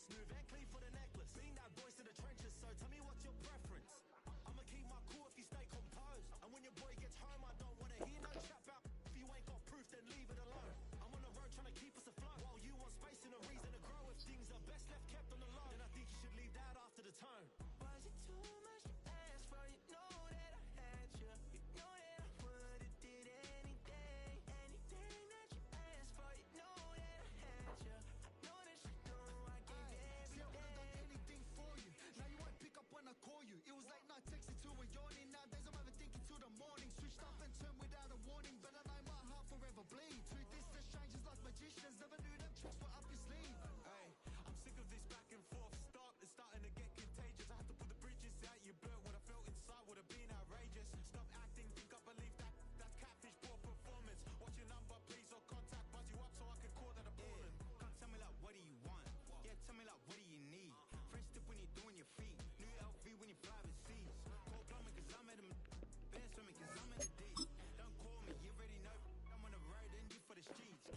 Smooth and clean for the necklace. Being that voice in the trenches, so tell me what's your preference. I'ma keep my cool if you stay composed. And when your boy gets home, I don't wanna hear no chat about. If you ain't got proof, then leave it alone. I'm on the road trying to keep us afloat, while you want space and a reason to grow. If things are best left kept on the low, then I think you should leave that after the tone. Was it too much to ask for? You know that I had you. You know that I would've did anything, anything that you asked for. You know that I had you. I know that you know I gave everything. See, I would've done anything for you. Now you won't pick up when I call you. It was late night texting till we're yawning. Nowadays I'm overthinking till the morning. Switched up and turned without a warning, but I know my heart forever bleeds. Truth is, the strangers like magicians. Never knew them tricks were up your sleeve. Hey, I'm sick of this back and forth. It's starting to get contagious. I had to put the bridges out. You blurred what I felt inside would have been outrageous. Stop acting, think I believe that. That's catfish, poor performance. What's your number, please, or contact? Buzz you up so I can call that a ballin'. Can't tell me like, what do you want? Yeah, tell me like, what do you need? Fresh tip when you're doing your feet. New LV when you fly overseas. Cold blowing cause I'm at them. Bear swimming cause I'm in the deep. Don't call me, you already know. I'm on the road and you for the streets.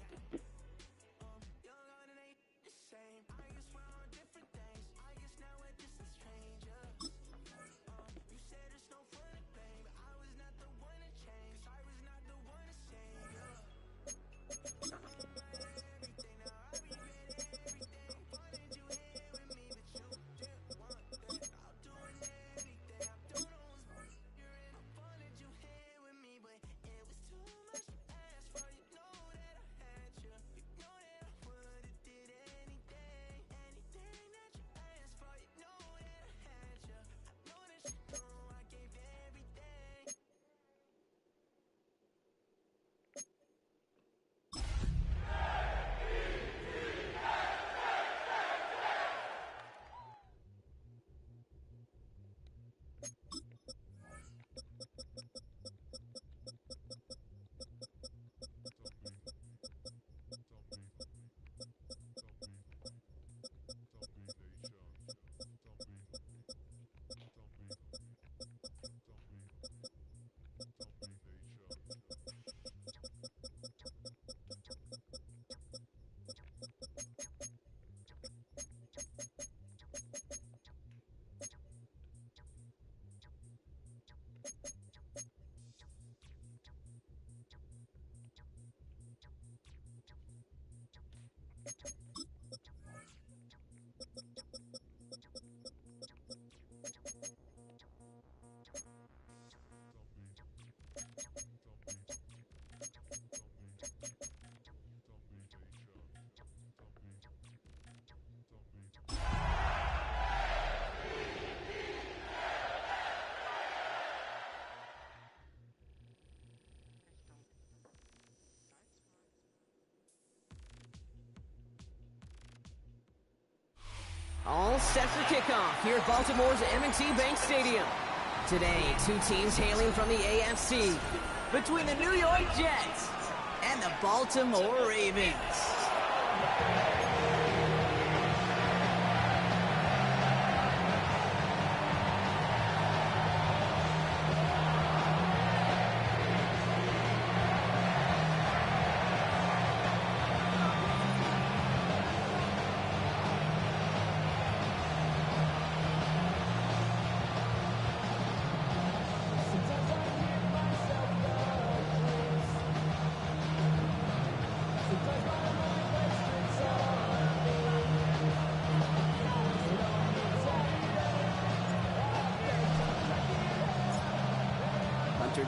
Young on and ain't the same. I guess we're on different things. I guess now we're distant strangers. You said it's no fun to blame, but I was not the one to change. I was not the one to save you. Everything now I regret everything. Wanted you here with me, but you didn't want that. I'm doing anything. I'm doing almost you're in. I wanted you here with me, but it was too much to ask for. You know that I had you. You know that I would've did anything, anything that you asked for. You know that I had you. I know that you know I gave everything. All set for kickoff here at Baltimore's M&T Bank Stadium. Today, two teams hailing from the AFC between the New York Jets and the Baltimore Ravens.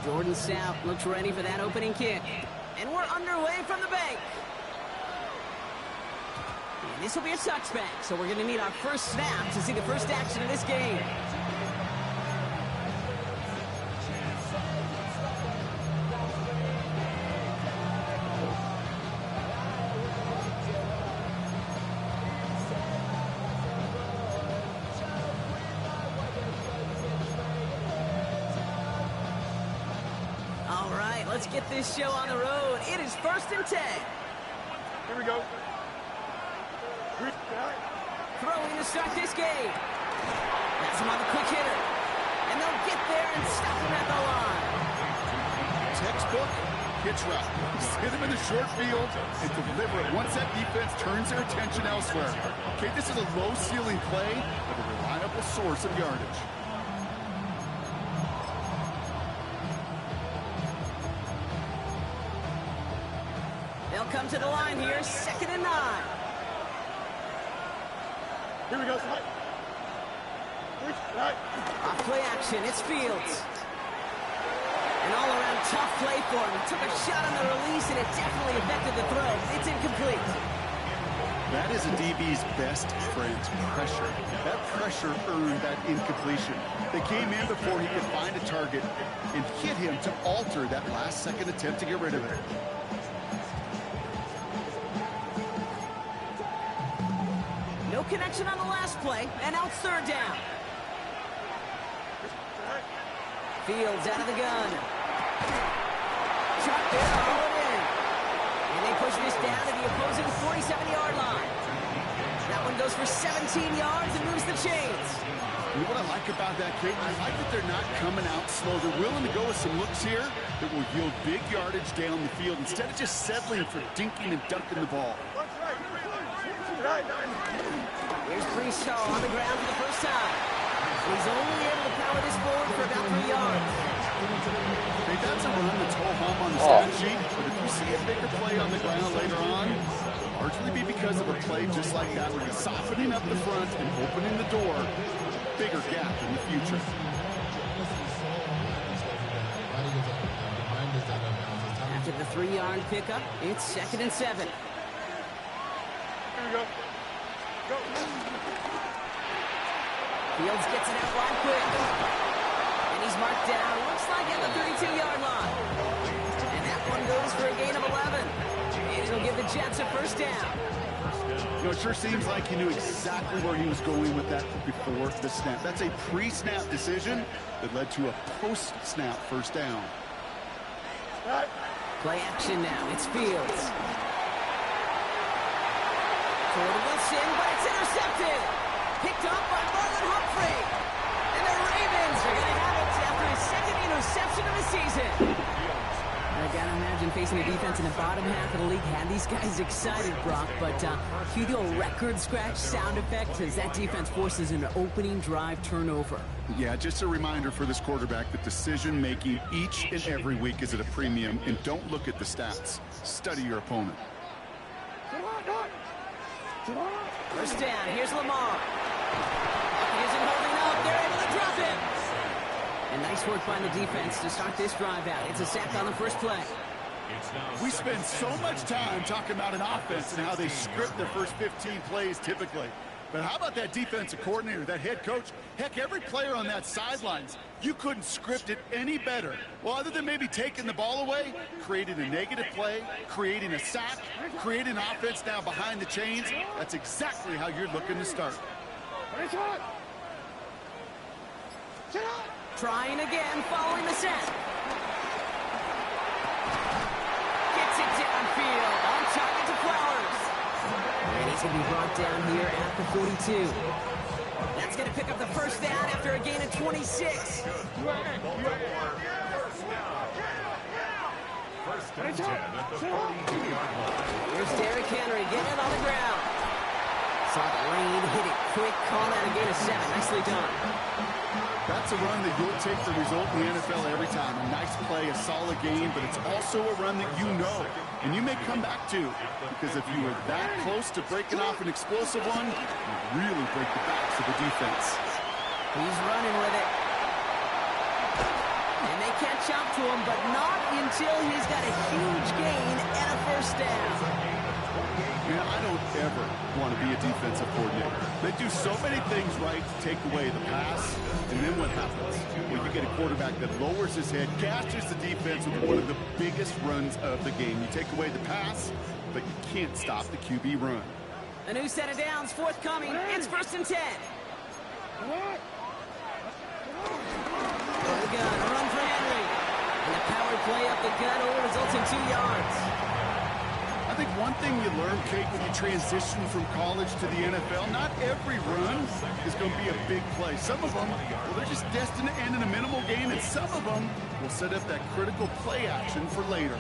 Jordan Sapp looks ready for that opening kick. And we're underway from the bank. And this will be a touchback, so we're going to need our first snap to see the first action of this game. Let's get this show on the road. It is 1st and 10. Here we go. Throwing to start this game. That's him on the quick hitter. And they'll get there and stop him at the line. Textbook hitch route. Just hit him in the short field and deliver it once that defense turns their attention elsewhere. Okay, this is a low-ceiling play with a reliable source of yardage. They'll come to the line here, 2nd and 9. Here we go, right. Off play action, it's Fields. An all-around tough play for him. He took a shot on the release, and it definitely affected the throw. It's incomplete. That is a DB's best friend, pressure. That pressure earned that incompletion. They came in before he could find a target and hit him to alter that last-second attempt to get rid of it. No connection on the last play, and now it's 3rd down. Fields out of the gun. Shot there, haul it in. And they push this down to the opposing 47-yard line. That one goes for 17 yards and moves the chains. You know what I like about that, Kate? I like that they're not coming out slow. They're willing to go with some looks here that will yield big yardage down the field instead of just settling for dinking and dunking the ball. Here's Brees on the ground for the first time. He's only able to power this forward for about 3 yards. Hey, that's a run that's ho-hum on the stat sheet, but if you see a bigger play on the ground later on, it'll largely be because of a play just like that where he's softening up the front and opening the door, bigger gap in the future. After the 3-yard pickup, it's 2nd and 7. Here we go. Go. Fields gets it out right quick. And he's marked down, looks like at the 32-yard line. And that one goes for a gain of 11. And it'll give the Jets a 1st down. You know, it sure seems like he knew exactly where he was going with that before the snap. That's a pre-snap decision that led to a post-snap 1st down. Play action now. It's Fields. Toward Wilson, but it's intercepted. Picked up by Marlon Humphrey. And the Ravens are going to have it after his 2nd interception of the season. I got to imagine facing a defense in the bottom half of the league had these guys excited, Brock. But cue the old record scratch sound effect as that defense forces an opening drive turnover. Yeah, just a reminder for this quarterback that decision-making each and every week is at a premium. And don't look at the stats. Study your opponent. 1st down, here's Lamar. He isn't holding up, they're able to drop him. And nice work by the defense to start this drive out. It's a sack on the 1st play. We spend so much time talking about an offense and how they script their first 15 plays typically. But how about that defensive coordinator, that head coach? Heck, every player on that sidelines, you couldn't script it any better. Well, other than maybe taking the ball away, creating a negative play, creating a sack, creating an offense now behind the chains. That's exactly how you're looking to start. Trying again, following the sack. Gets it downfield, on target to Flowers. And he's going to be brought down here at the 42. That's going to pick up the 1st down after a gain of 26. Here's Derrick Henry getting it on the ground. Saw the lane, hit it quick, call out a gain of 7. Nicely done. That's a run that you'll take the result in the NFL every time. A nice play, a solid game, but it's also a run that you know and you may come back to, because if you were that close to breaking off an explosive one, you really break the backs of the defense. He's running with it. And they catch up to him, but not until he's got a huge gain and a 1st down. Man, I don't ever want to be a defensive coordinator. They do so many things right to take away the pass, and then what happens? Well, you get a quarterback that lowers his head, gashes the defense with one of the biggest runs of the game. You take away the pass, but you can't stop the QB run. A new set of downs forthcoming. It's 1st and 10. The gun, a run for Henry. And the power play up the gut only results in 2 yards. I think one thing you learn, Kate, when you transition from college to the NFL, not every run is going to be a big play. Some of them, well, they're just destined to end in a minimal gain, and some of them will set up that critical play action for later.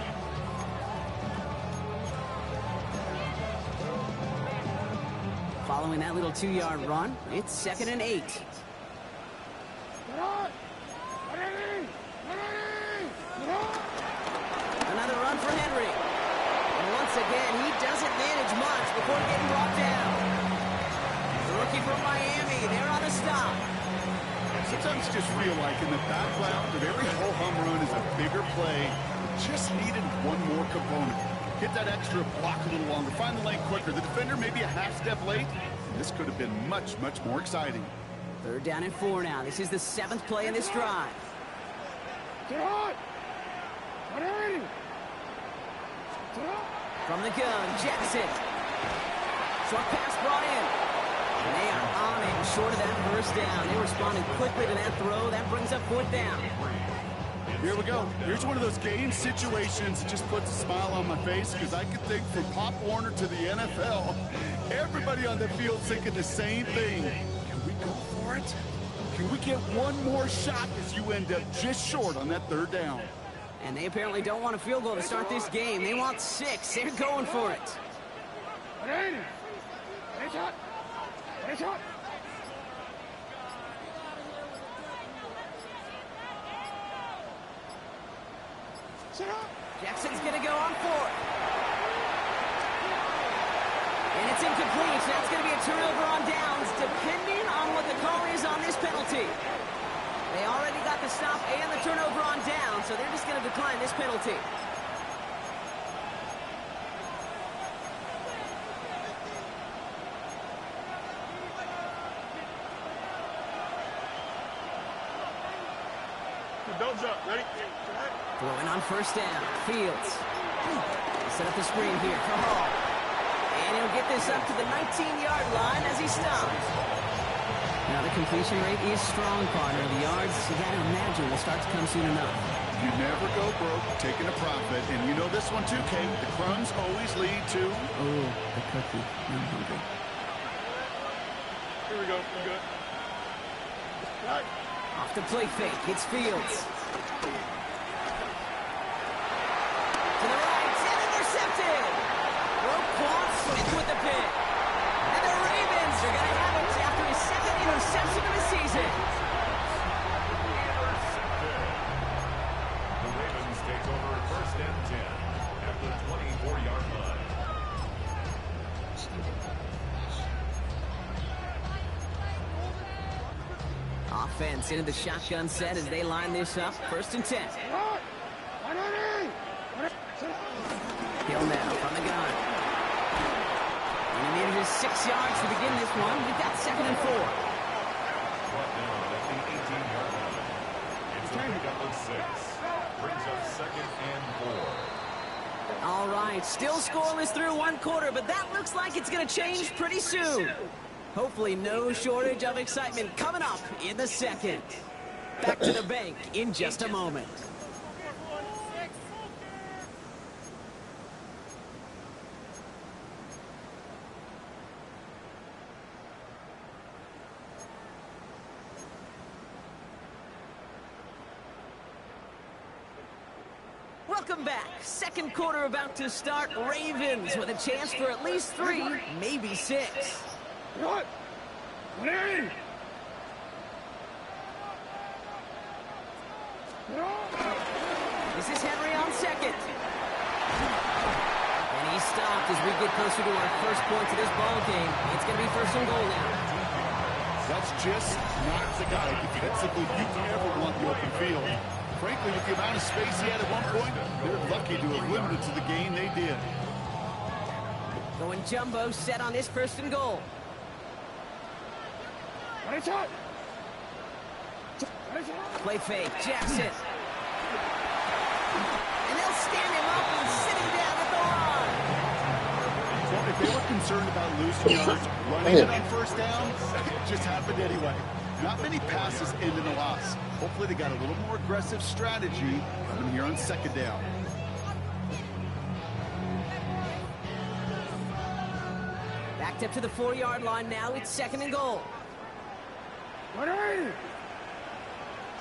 Following that little 2-yard run, it's 2nd and 8. Another run for Henry. And once again, he doesn't manage much before getting brought down. The rookie from Miami, they're on the stop. Sometimes you just feel like in the background of every ho-hum run is a bigger play. Just needed one more component. Get that extra block a little longer. Find the lane quicker. The defender maybe a half step late. This could have been much, much more exciting. 3rd down and 4 now. This is the 7th play in this drive. From the gun, Jackson. Short pass brought in. And they are on it short of that 1st down. They responded quickly to that throw. That brings up 4th down. Here we go. Here's one of those game situations that just puts a smile on my face because I can think from Pop Warner to the NFL, everybody on the field thinking the same thing. Can we go for it? Can we get one more shot as you end up just short on that 3rd down? And they apparently don't want a field goal to start this game. They want 6. They're going for it. Jackson's going to go on 4th. And it's incomplete, so that's going to be a turnover on downs, depending on what the call is on this penalty. They already got the stop and the turnover on down, so they're just going to decline this penalty. Don't jump. Ready? Throwing on 1st down. Fields. Set up the screen here for Hall. And he'll get this up to the 19-yard line as he stops. Now the completion rate is strong, partner. The yards, you got to imagine, will start to come soon enough. You never go broke taking a profit. And you know this one too, Kate. The crumbs always lead to... Oh, the cookie. I'm hungry. Here we go. We're good. Right. Off the play fake. It's Fields. To the right. And intercepted. Roquan Smith with the pick. And the Ravens are going to have it after his 2nd interception of the season. The Ravens take over 1st and 10 at the 24-yard line. Offense into the shotgun set as they line this up. 1st and 10. Hill now from the gun. And he needed his 6 yards to begin this one. We've got 2nd and 4. Brought down at the 18-yard line. It's a pickup of 6. Brings up 2nd and 4. All right, still scoreless through 1 quarter, but that looks like it's going to change pretty soon. Hopefully no shortage of excitement coming up in the 2nd. Back to the bank in just a moment. Welcome back. 2nd quarter about to start. Ravens with a chance for at least 3, maybe 6. What? Ready? This is Henry on 2nd. And he stopped as we get closer to our first points of this ball game. It's going to be 1st and goal now. That's just not the guy defensively you ever want the open field. Frankly, with the amount of space he had at one point, they're lucky to have limited to the gain they did. Going jumbo set on this 1st and goal. Play fake, Jackson. And they'll stand him up and sit him down at the line. Well, if they were concerned about losing yards, running it on 1st down, it just happened anyway. Not many passes end in a loss. Hopefully they got a little more aggressive strategy coming here on 2nd down. Backed up to the 4-yard line now. It's 2nd and goal. 180!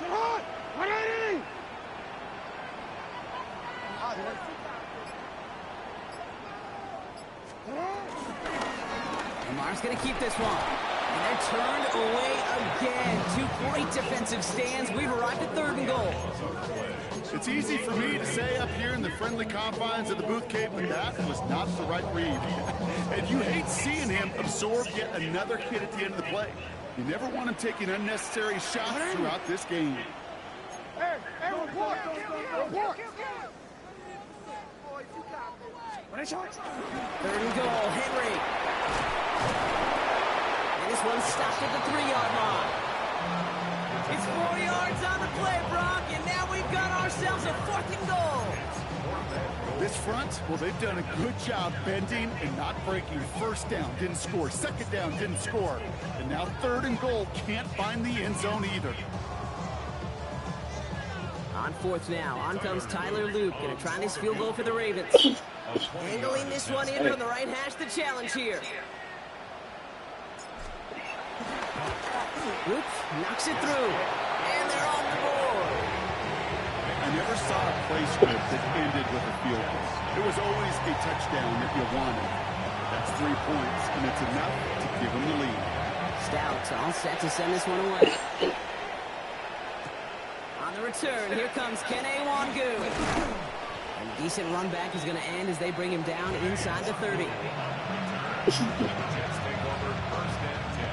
180! And Lamar's going to keep this one. And they're turned away again. Two great defensive stands. We've arrived at 3rd and goal. It's easy for me to say up here in the friendly confines of the Booth Cave, but that was not the right read. And you hate seeing him absorb yet another hit at the end of the play. You never want him taking unnecessary shots throughout this game. Hey, report! Report! 3rd and goal, Henry. And this one's stopped at the 3-yard line. It's 4 yards on the play, Brock, and now we've got ourselves a 4th and goal. This front, well, they've done a good job bending and not breaking. 1st down, didn't score. 2nd down, didn't score. And now 3rd and goal, can't find the end zone either. On 4th now, on comes Tyler Luke, going to try this field goal for the Ravens. Angling this one in from the right hash, the challenge here. Oops, knocks it through, and they're on the board. I never saw a play script that ended with a field goal. It was always a touchdown that you wanted. That's 3 points, and it's enough to give them the lead. Stout all set to send this one away. On the return, here comes Kene Wangu. A decent run back is going to end as they bring him down inside the 30. Jets take over 1st and 10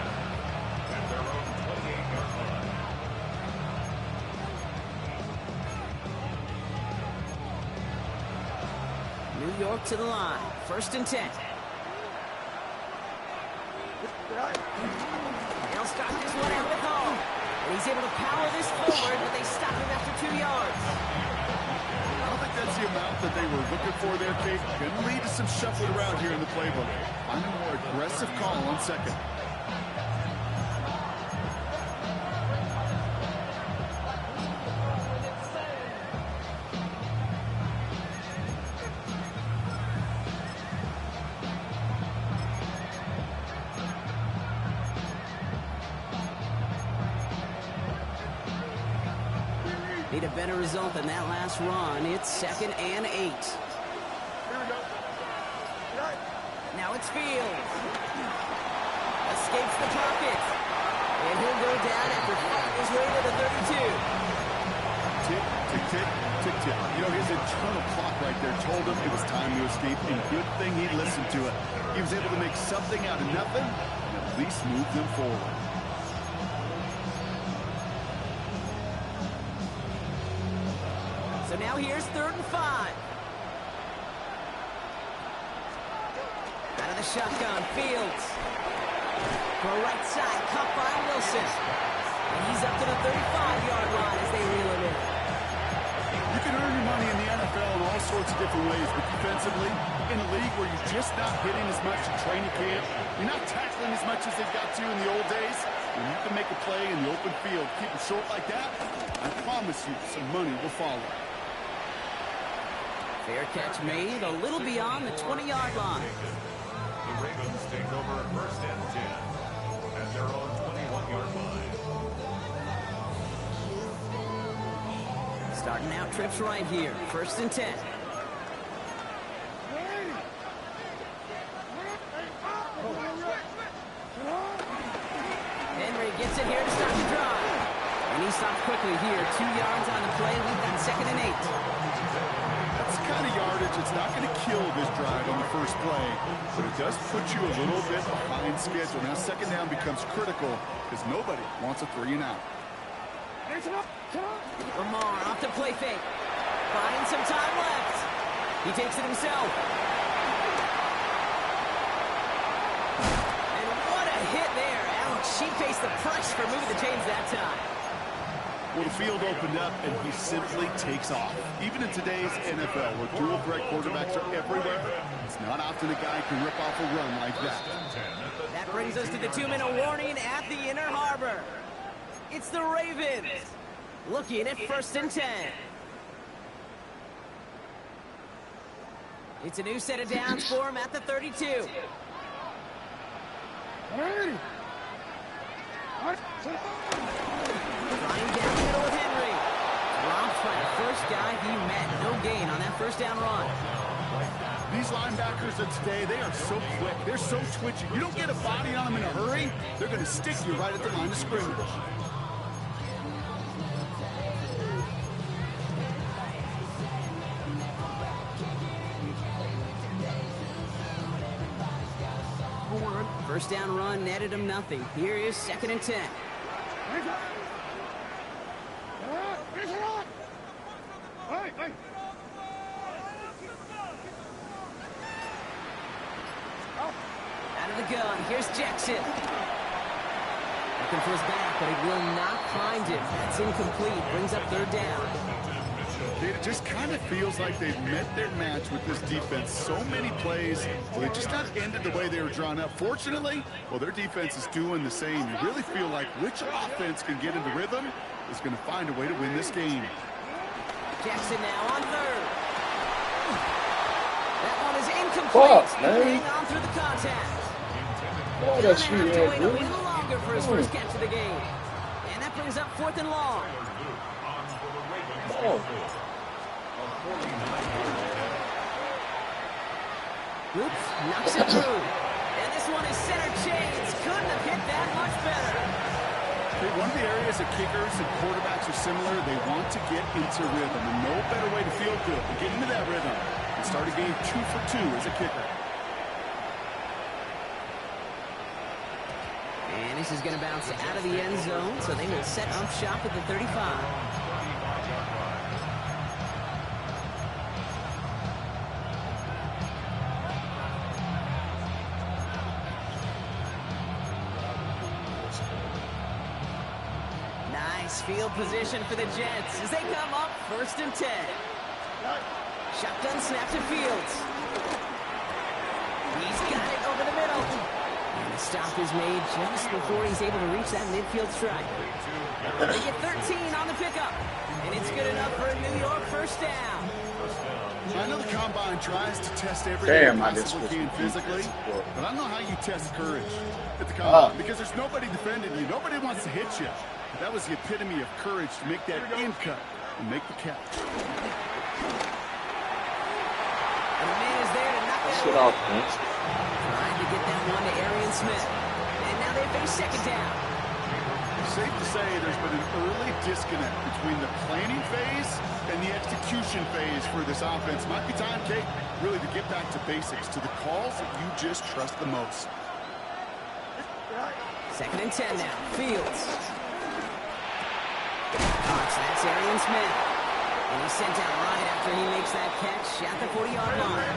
at their own 28-yard line. New York to the line. 1st and 10. They'll start this one out with Hall. And he's able to power this forward, but they stop him after 2 yards. I don't think that's the amount that they were looking for there, Kate. Going to lead to some shuffling around here in the playbook. Find a more aggressive call on 2nd. Need a better result than that last run. It's 2nd and 8. Here we go. Now it's Fields. Escapes the pocket. And he'll go down after fighting his way to the 32. Tick, tick, tick, tick, tick. You know, his internal clock right there told him it was time to escape, and good thing he listened to it. He was able to make something out of nothing and at least move them forward. So now here's 3rd and 5. Out of the shotgun, Fields. For a right side, cut by Wilson. And he's up to the 35-yard line as they reel him in. You can earn your money in the NFL in all sorts of different ways, but defensively, in a league where you're just not hitting as much in training camp, you're not tackling as much as they've got to in the old days, when you can make a play in the open field, keep it short like that, I promise you some money will follow. Fair catch made a little beyond the 20-yard line. The Ravens take over 1st and 10 at their own 21-yard line. Starting out trips right here. 1st and 10. Henry gets it here to start the drive. And he stops quickly here. 2 yards on the play. We've got 2nd and 8. That's the kind of yardage it's not going to kill this drive on the first play, but it does put you a little bit behind schedule. Now 2nd down becomes critical because nobody wants a 3 and out. Lamar off the play fake. Finding some time left. He takes it himself. And what a hit there. Ouch, she faced the price for moving the chains that time. Well, the field opened up, and he simply takes off. Even in today's NFL, where dual threat quarterbacks are everywhere, it's not often a guy can rip off a run like that. That brings us to the 2-minute warning at the Inner Harbor. It's the Ravens looking at 1st and 10. It's a new set of downs for him at the 32. Flying down the middle with Henry. Dropped by the first guy he met. No gain on that 1st down run. These linebackers of today, they are so quick. They're so twitchy. You don't get a body on them in a hurry, they're going to stick you right at the line of scrimmage. First down run netted him nothing. Here is 2nd and 10. Out of the gun, here's Jackson. Looking for his back, but he will not find it. That's incomplete. Brings up 3rd down. It just kind of feels like they've met their match with this defense. So many plays, well, they just not ended the way they were drawn up. Fortunately, well, their defense is doing the same. You really feel like which offense can get into rhythm is going to find a way to win this game. Jackson now on 3rd. That one is incomplete. Hang on through the contact. Oh, Gonna that have shit, to wait a dude. little longer for his first catch of the game. And that brings up 4th and long. Oh. Oops, knocks it through. And this one is center change. Couldn't have hit that much better. Okay, one of the areas that kickers and quarterbacks are similar, they want to get into rhythm. And no better way to feel good than get into that rhythm and start a game 2 for 2 as a kicker. And this is going to bounce out of the end zone, so they will set up shop at the 35. Nice field position for the Jets as they come up 1st and 10. Shotgun snap to Fields. He's got it over the middle. And the stop is made just before he's able to reach that midfield strike. They get 13 on the pickup. And it's good enough for a New York 1st down. I know the Combine tries to test everything Damn, I possibly just can physically, but I don't know how you test courage at the Combine because there's nobody defending you. Nobody wants to hit you. But that was the epitome of courage to make that in cut and make the catch. And the man is there to knock that Shit away. off, man. Trying to get that one to Arian Smith. And now they face 2nd down. Safe to say there's been an early disconnect between the planning phase and the execution phase for this offense. Might be time, Kate, really to get back to basics, to the calls that you just trust the most. 2nd and 10 now. Fields. That's Arian Smith. And he's sent out right after he makes that catch at the 40-yard line.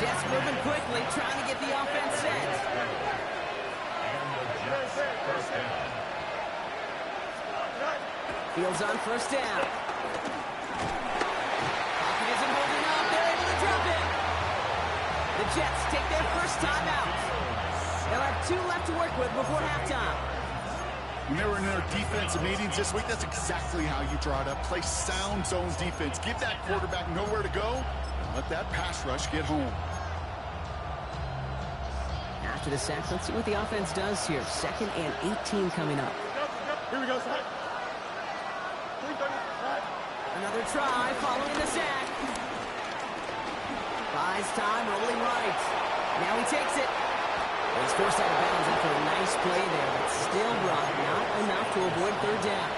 Jets moving quickly, trying to get the offense set. Fields on 1st down. Pocket isn't holding up. They're able to drop it. The Jets take their first time out. They'll have 2 left to work with before halftime. When they were in their defensive meetings this week, that's exactly how you draw it up. Play sound zone defense. Give that quarterback nowhere to go and let that pass rush get home. After the sack, let's see what the offense does here. 2nd and 18 coming up. Here we go, son. Another try following the sack. Buys time, rolling right. Now he takes it. He's forced out of bounds after a nice play there, but still brought not enough to avoid 3rd down.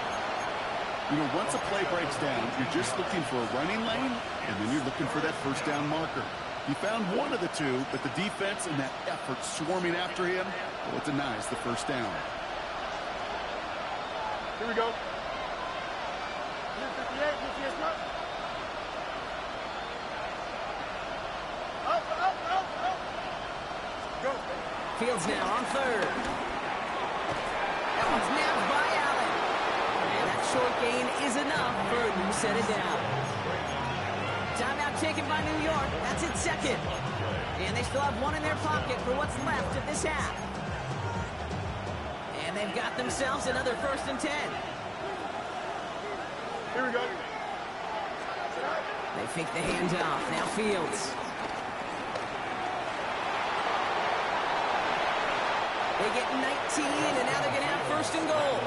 You know, once a play breaks down, you're just looking for a running lane, and then you're looking for that 1st down marker. He found one of the 2, but the defense and that effort swarming after him, well, it denies the 1st down. Here we go. Fields now on 3rd. That one's nabbed by Allen. And that short gain is enough for a new set of down. Timeout taken by New York. That's its 2nd. And they still have 1 in their pocket for what's left of this half. And they've got themselves another 1st and 10. Here we go. They fake the handoff. Now Fields. They get 19, and now they're going to have 1st and goal.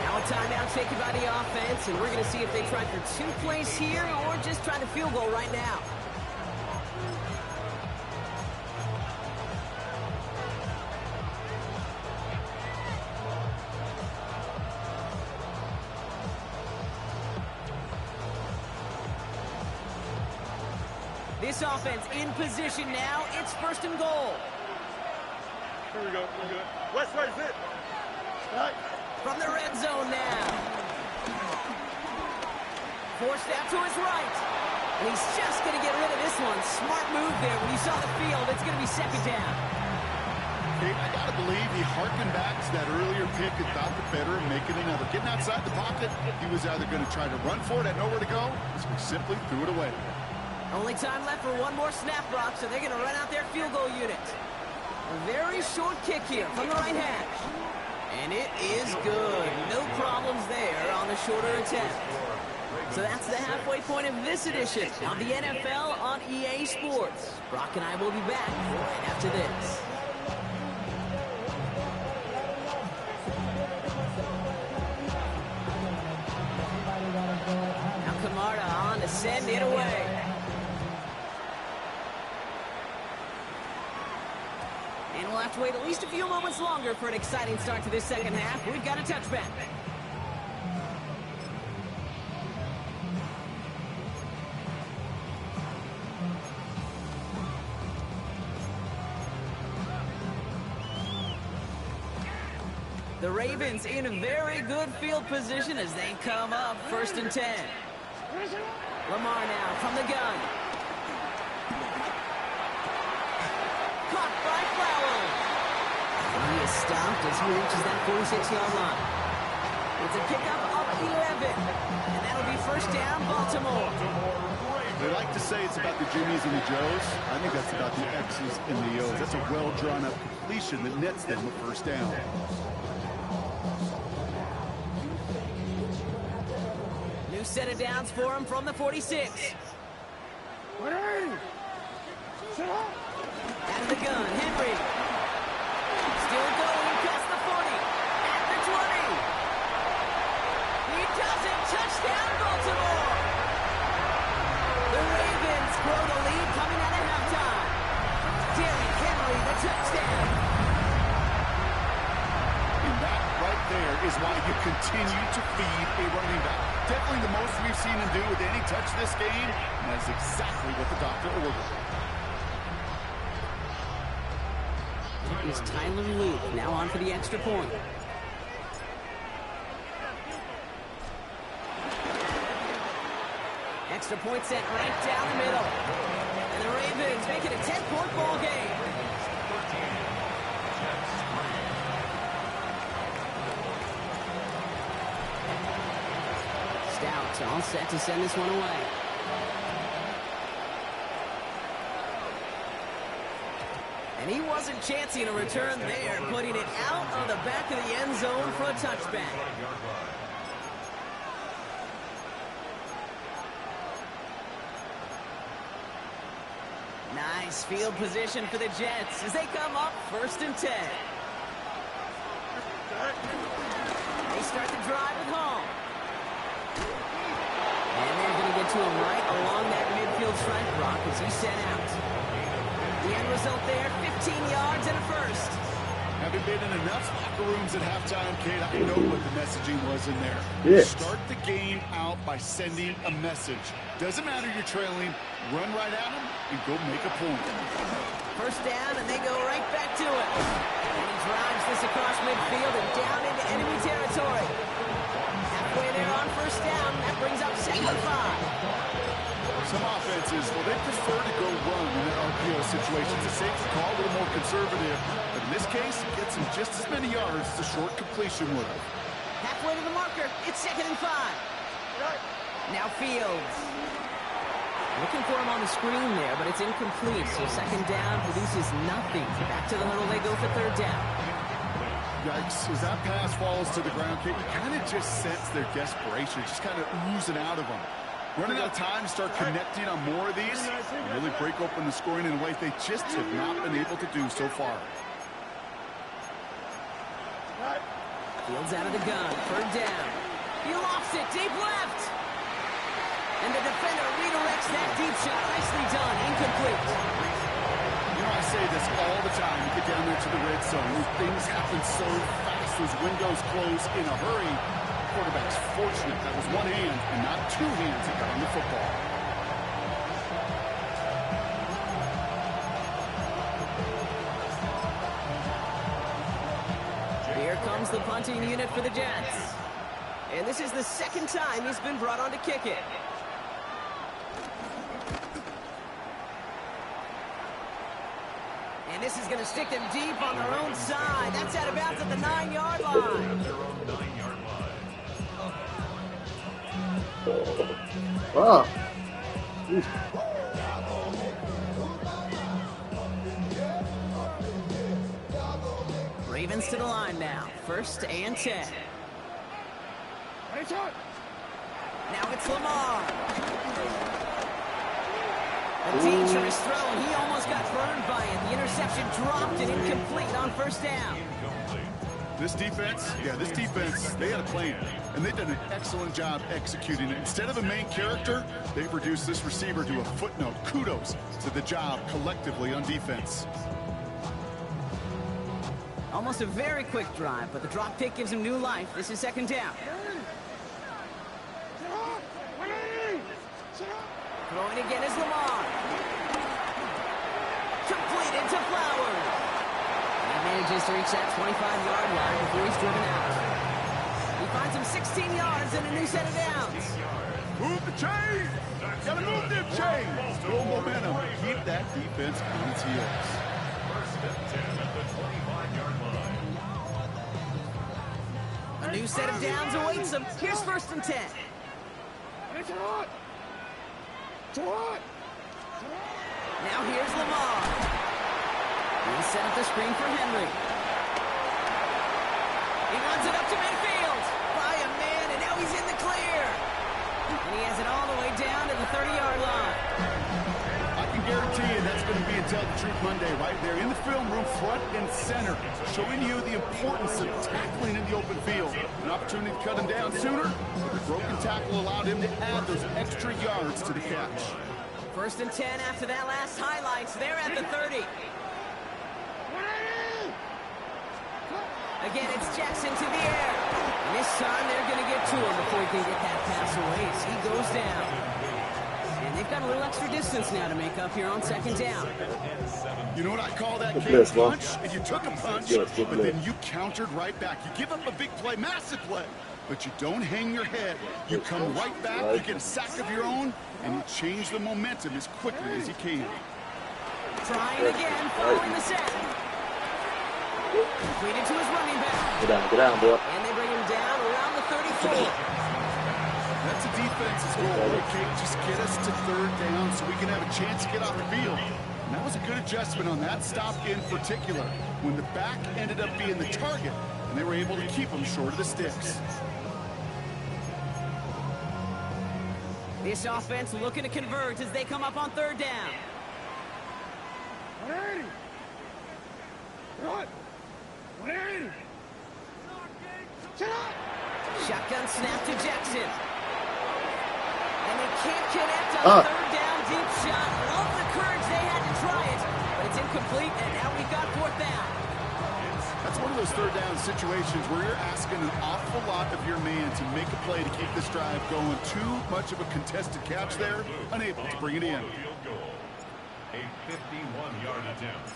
Now a timeout taken by the offense, and we're going to see if they try for 2 plays here or just try the field goal right now. This offense in position now. It's first and goal. Here we go. We're good. West right is it. Right. From the red zone now. Forced out to his right. And he's just going to get rid of this one. Smart move there. When you saw the field, it's going to be second down. Okay, I got to believe he harkened back to that earlier pick and thought the better of making another. Getting outside the pocket, he was either going to try to run for it, had nowhere to go, so he simply threw it away. Only time left for one more snap, Brock, so they're going to run out their field goal unit. A very short kick here from the right hash. And it is good. No problems there on the shorter attempt. So that's the halfway point of this edition of the NFL on EA Sports. Brock and I will be back right after this. Now Camarda on to send it away. And we'll have to wait at least a few moments longer for an exciting start to this second half. We've got a touchback. The Ravens in a very good field position as they come up first and 10. Lamar now from the gun. Caught by Flowers. He is stopped as he reaches that 46-yard line. It's a pickup of 11. And that'll be first down, Baltimore. They like to say it's about the Jimmies and the Joes. I think that's about the X's and the O's. That's a well-drawn-up completion that nets them a first down. New set of downs for him from the 46. Out of the gun, Henry. Still going past the 40. At the 20. He does it. Touchdown, Baltimore. The Ravens grow the lead coming out of halftime. Derrick Henry, the touchdown. And that right there is why you continue to feed a running back. Definitely the most we've seen him do with any touch this game, and that's exactly what the doctor ordered. Is Tyler Luke now on for the extra point. Extra point set right down the middle. And the Ravens make it a 10-point ball game. Stout all set to send this one away. And he wasn't chancing a return there, putting it out of the back of the end zone for a touchback. Nice field position for the Jets as they come up first and 10. They start the drive at home. And they're going to get to him right along that midfield stripe, Brock, as he set out. The end result there, 15 yards and a first. Having been in enough locker rooms at halftime, Kate, I know what the messaging was in there. Yes. Start the game out by sending a message. Doesn't matter you're trailing, run right at them and go make a point. First down, and they go right back to it. And he drives this across midfield and down into enemy territory. Halfway there on first down, that brings up second and 5. Some offenses, well, they prefer to go run in an RPO situation. It's a safety call, a little more conservative. But in this case, it gets him just as many yards as a short completion would have. Halfway to the marker, it's second and 5. Now Fields. Looking for him on the screen there, but it's incomplete. So second down produces nothing. Back to the huddle they go for third down. Yikes, as that pass falls to the ground, Kate, you kind of just sense their desperation, just kind of oozing out of them. Running out of time to start connecting on more of these and really break open the scoring in a way they just have not been able to do so far. Fields out of the gun, third down. He lofts it, deep left. And the defender redirects that deep shot. Nicely done, incomplete. You know, I say this all the time. You get down there to the red zone. Things happen so fast. Those windows close in a hurry. Quarterback's fortunate that was one hand and not two hands that got on the football. runs the punting unit for the Jets. And this is the second time he's been brought on to kick it. And this is going to stick them deep on their own side. That's out of bounds at the 9-yard line. Wow. Ravens to the line now. 1st and 10. Now it's Lamar. A dangerous throw, and he almost got burned by it. The interception dropped and incomplete on 1st down. This defense, they had a plan, and they've done an excellent job executing it. Instead of a main character, they've reduced this receiver to a footnote. Kudos to the job collectively on defense. Almost a very quick drive, but the drop pick gives him new life. This is 2nd down. Throwing again is Lamar. Completed to Flowers. He manages to reach that 25-yard line before he's driven out. He finds him 16 yards and a new set of downs. Move the chain! Gotta move them chains! Little momentum. Keep that defense on its heels. 1st and 10 at the 25-yard line. A new set of downs awaits him. Here's 1st and 10. Now here's Lamar. He set up the screen for Henry. He runs it up to midfield. By a man, and now he's in the clear. And he has it all the way down to the 30-yard line. I can guarantee you that's going to be a Tell the Truth Monday right there in the film room, front and center, showing you the importance of tackling in the open field. An opportunity to cut him down sooner, but the broken tackle allowed him to add those extra yards to the catch. 1st and 10 after that last highlights. They're at the 30. Again, it's Jackson to the air. And this time they're going to get to him before he can get that pass away as he goes down. And they've got a little extra distance now to make up here on 2nd down. You know what I call that, Kate? Punch, and you took a punch, but then you countered right back. You give up a big play, massive play, but you don't hang your head. You come right back, you get a sack of your own, and you change the momentum as quickly as you can. Trying again, following the set. Completed to his running back. Get down, bro. And they bring him down around the 34. That's a defense's goal, okay? Just get us to 3rd down so we can have a chance to get off the field. And that was a good adjustment on that stop in particular, when the back ended up being the target, and they were able to keep him short of the sticks. This offense looking to convert as they come up on 3rd down. Shotgun snap to Jackson. And they can't connect on 3rd down, deep shot. Love the courage they had to try it, but it's incomplete, and now we've got 4th down. That's one of those 3rd down situations where you're asking an awful lot of your man to make a play to keep this drive going. Too much of a contested catch there, unable to bring it in. Field goal. A 51-yard attempt.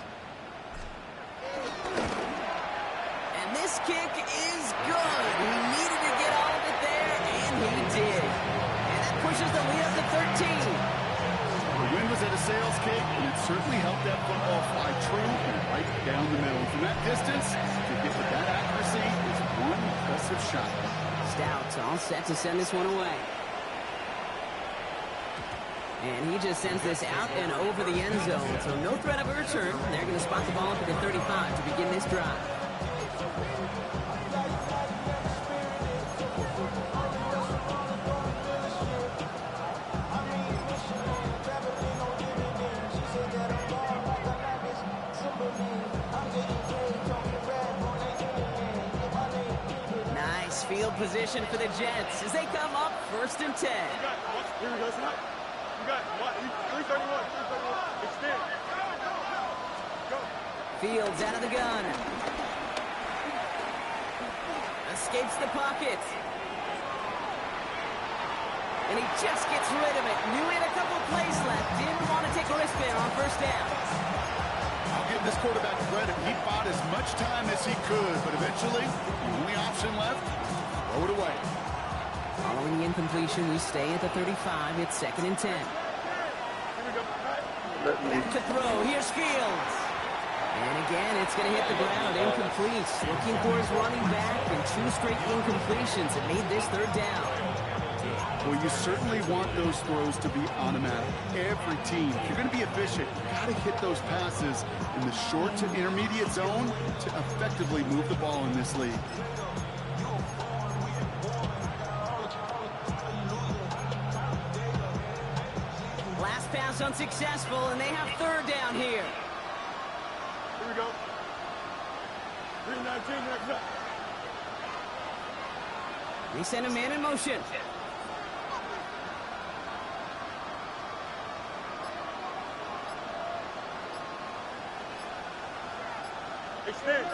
And this kick is good. He needed to get all of it there, and he did. And that pushes the lead up to 13. The wind was at a sales cake, and it certainly helped that football fly true and right down the middle. From that distance, to get with that accuracy is one impressive shot. Stout all set to send this one away. And he just sends this out and over the end zone. So no threat of a return. They're going to spot the ball up at the 35 to begin this drive. Nice field position for the Jets as they come up 1st and 10. Here we go, snap. You got what? 331. Extend. Go. Fields out of the gun. Escapes the pocket. And he just gets rid of it. Knew he had a couple of plays left. Didn't want to take a risk there on 1st down. I'll give this quarterback credit. He bought as much time as he could, but eventually, the only option left, throw it away. Following the incompletion, we stay at the 35. It's 2nd and 10. Back to throw. Here's Fields. And again, it's going to hit the ground. Incomplete. Looking for his running back, and 2 straight incompletions that made this 3rd down. Well, you certainly want those throws to be automatic. Every team, if you're going to be efficient, you got to hit those passes in the short to intermediate zone to effectively move the ball in this league. Last pass unsuccessful, and they have 3rd down here. Here we go. 3-19, next up. They send a man in motion. Extend.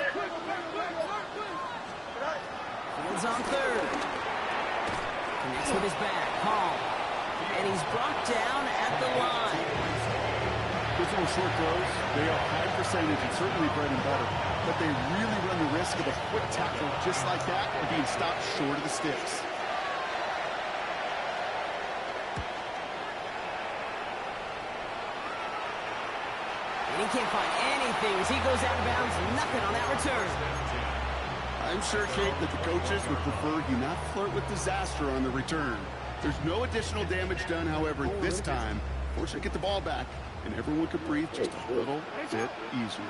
Fields on 3rd. Connects with his back. Hall. And he's brought down at the line. Those little short throws, they are high percentage and certainly bread and butter. But they really run the risk of a quick tackle just like that or being stopped short of the sticks. And he can't find anything as he goes out of bounds. Nothing on that return. I'm sure, Kate, that the coaches would prefer you not flirt with disaster on the return. There's no additional damage done, however, this time. Fortunately, get the ball back, and everyone could breathe just a little bit easier.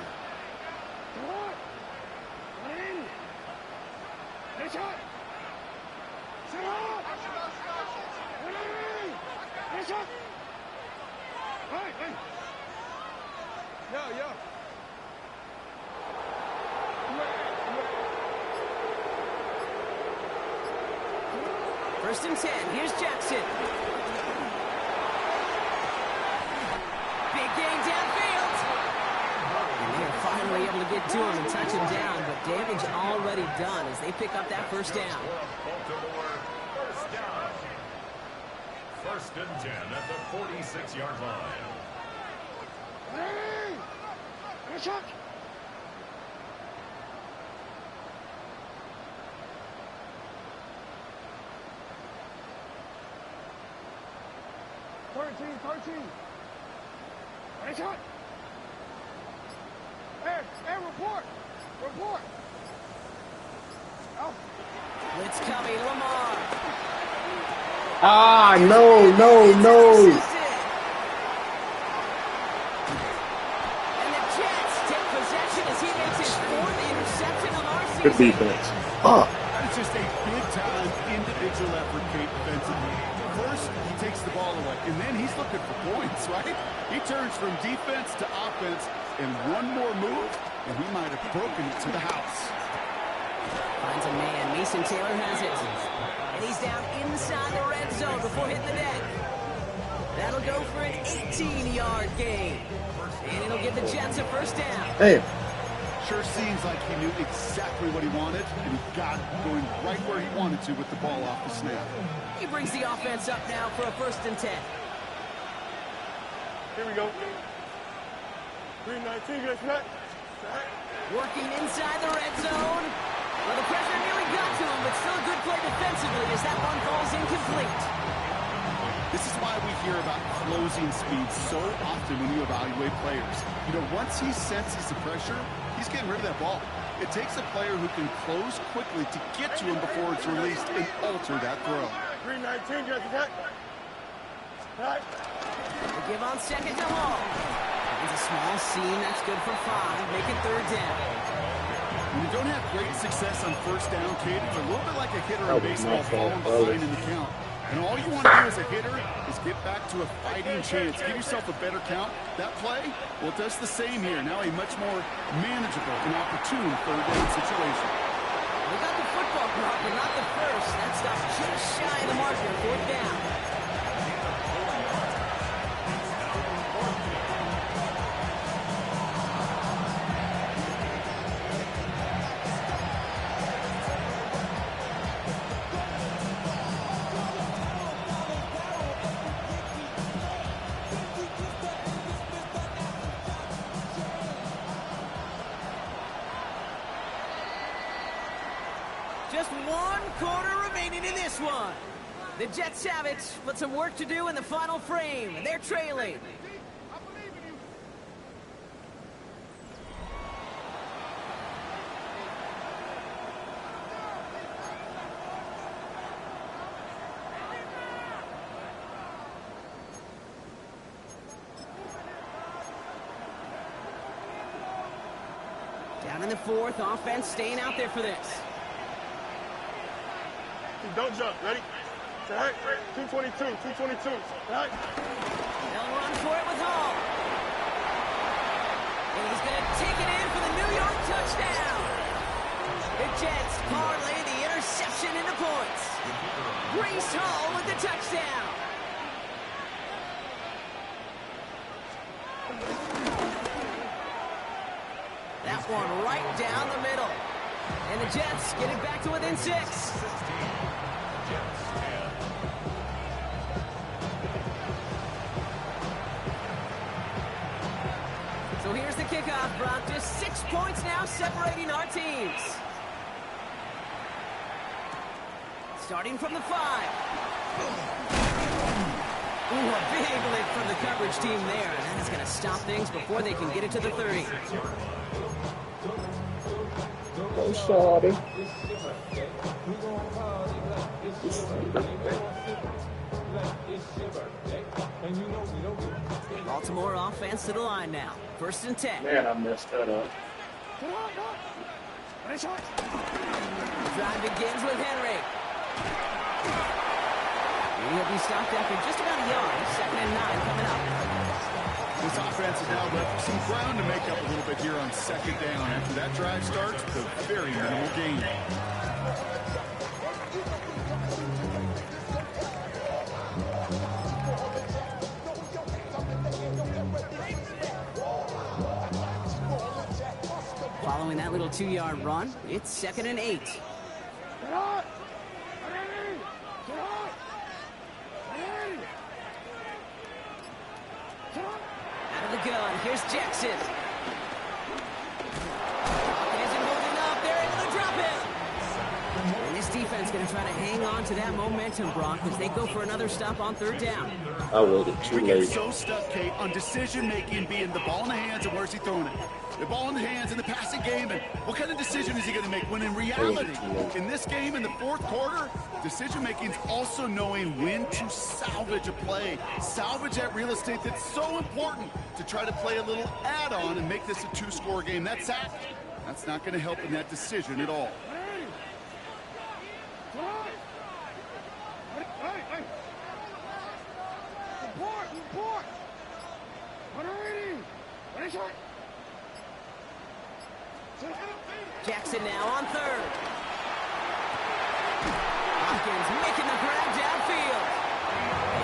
Yeah. 1st and 10. Here's Jackson. Big gain downfield. And they are finally able to get to him and touch him down, but damage already done as they pick up that 1st down. First down. 1st and 10 at the 46-yard line. Shot. 13. Nice shot. Hey, report. Out. Blitz coming, Lamar. No. And the Jets take possession as he makes his 4th interception of our season. Good defense. It's just a big-time individual effort, Kate, defensively. First, he takes the ball away, and then he's looking for points, right? He turns from defense to offense, and one more move, and he might have broken it to the house. Finds a man. Mason Taylor has it. And he's down inside the red zone before hitting the deck. That'll go for an 18-yard gain. And it'll give the Jets a 1st down. Hey. Sure seems like he knew exactly what he wanted, and he got going right where he wanted to with the ball off the snap. He brings the offense up now for a 1st and 10. Here we go. 3-19, get set. Working inside the red zone. Well, the pressure nearly got to him, but still a good play defensively as that one falls incomplete. This is why we hear about closing speed so often when you evaluate players. You know, once he senses the pressure, he's getting rid of that ball. It takes a player who can close quickly to get to him before it's released and alter that throw. 3-19, get set. Right. They give on 2nd to Hall. It's a small seam. That's good for 5. Make it 3rd down. When you don't have great success on 1st down, Kate, it's a little bit like a hitter in baseball falling behind in the count. And all you want to do as a hitter is get back to a fighting chance. Give yourself a better count. That play, well, it does the same here. Now a much more manageable and opportune 3rd down situation. We got the football crop, but not the first. That stuff's just shy of the marker. 4th down. Just 1 quarter remaining in this one. The Jets have it, but some work to do in the final frame. They're trailing. Down in the fourth, offense staying out there for this. Don't jump. Ready? All right. 222. 222. All right. They'll run for it with Hall. And he's going to take it in for the New York touchdown. The Jets parlay the interception into points. Brees Hall with the touchdown. That one right down the middle. And the Jets get it back to within 6. So here's the kickoff, Brock. Just 6 points now separating our teams. Starting from the 5. Ooh, a big lift from the coverage team there. And that is going to stop things before they can get it to the 30. Oh, sorry. Baltimore offense to the line now. 1st and 10. Man, I messed that up. Drive begins with Henry. He'll be stopped after just about a yard. 2nd and 9 coming up. This offense has now left some ground to make up a little bit here on 2nd down. After that drive starts, it's a very minimal gain. Following that little 2-yard run, it's 2nd and 8. Out of the gun, here's Jackson. It isn't holding up, they're able to drop it. And this defense going to try to hang on to that momentum, Brock, as they go for another stop on 3rd down. I waited too We get late. so stuck, Kate, on decision-making being the ball in the hands and where's he throwing it. The ball in the hands in the passing game, and what kind of decision is he going to make? When in reality, in this game, in the 4th quarter, decision-making is also knowing when to salvage a play. Salvage that real estate that's so important to try to play a little add-on and make this a 2-score game. That sack, that's not going to help in that decision at all. Jackson now on 3rd. Hopkins making the grab downfield.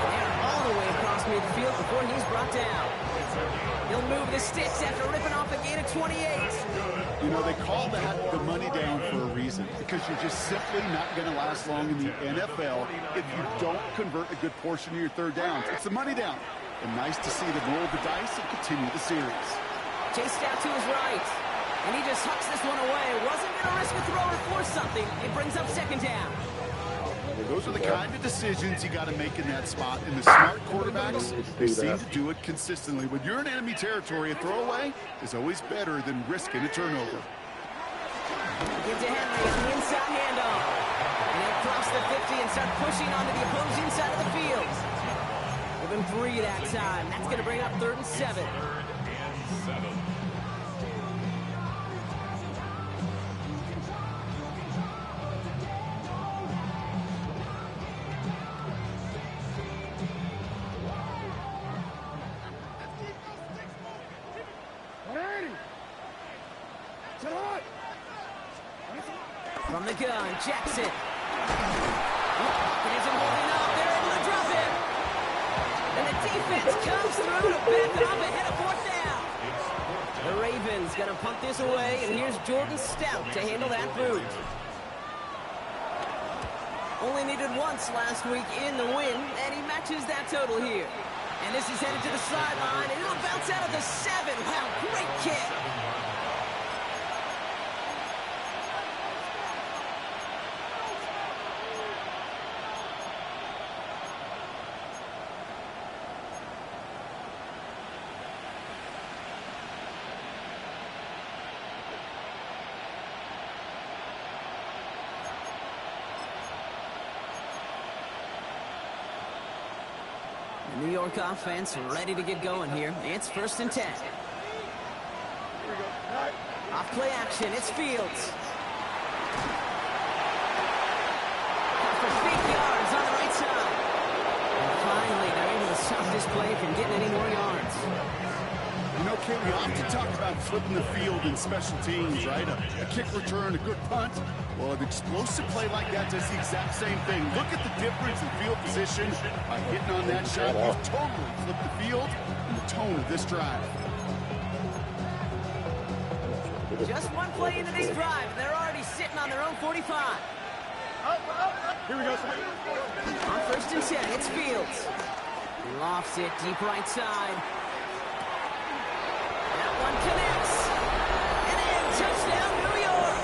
And they're all the way across midfield before he's brought down. He'll move the sticks after ripping off a gain of 28. You know, they call that the money down for a reason, because you're just simply not going to last long in the NFL if you don't convert a good portion of your 3rd downs. It's the money down. And nice to see them roll the dice and continue the series. Chased out to his right. And he just hucks this one away. Wasn't going to risk a throw or force something. It brings up 2nd down. Well, those are the kind of decisions you got to make in that spot. And the smart quarterbacks, they seem to do it consistently. When you're in enemy territory, a throwaway is always better than risking a turnover. Give to Henry on the inside handoff. And he'll cross the 50 and start pushing onto the opposing side of the field. Give him 3 that time. That's going to bring up 3rd and 7. From the gun, Jackson. It isn't holding up. They're able to drop it. And the defense comes through to back it off ahead of 4th down. The Ravens going to punt this away, and here's Jordan Stout to handle that boot. Only needed once last week in the win, and he matches that total here. And this is headed to the sideline, and it'll bounce out of the 7. Wow, great kick. The New York offense ready to get going here. It's 1st and 10. Off play action, it's Fields. For big yards on the right side. And finally, they're able to stop this play from getting any more yards. You know, Kate, we often talk about flipping the field in special teams, right? A kick return, a good punt. Well, an explosive play like that does the exact same thing. Look at the difference in field position by hitting on that shot. You've totally flipped the field and the tone of this drive. Just one play into this drive, and they're already sitting on their own 45. Here we go. On 1st and 10, it's Fields. He lofts it deep right side. That one connects. And in, touchdown, New York.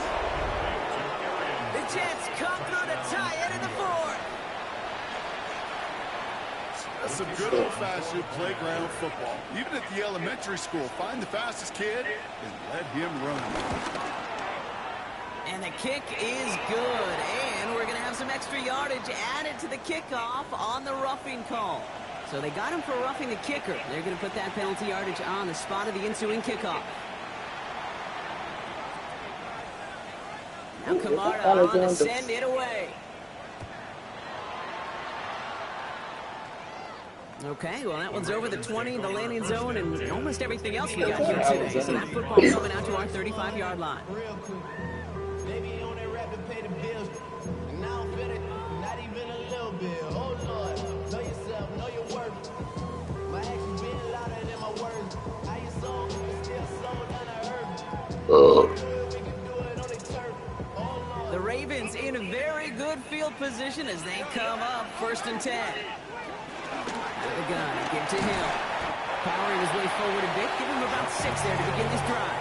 The Jets come through to tie it in the 4th. That's some good old-fashioned playground football. Even at the elementary school, find the fastest kid and let him run. And the kick is good. And we're going to have some extra yardage added to the kickoff on the roughing call. So they got him for roughing the kicker. They're going to put that penalty yardage on the spot of the ensuing kickoff. Now Kamara on to send it away. Okay, well, that one's over the 20, the landing zone, and almost everything else we got here today. So that football coming out to our 35-yard line. Real quick. Maybe you on that rap to pay the bills. And now I'm feeling not even a little bit. Oh, Lord. Know yourself, know your worth. My actions being louder than my words. How you sold, still sold on the earth. We can do it on the turf. Oh, Lord. The Ravens in a very good field position as they come up 1st and 10. Out the gun, give to him. Powering his way forward a bit, give him about 6 there to begin this drive.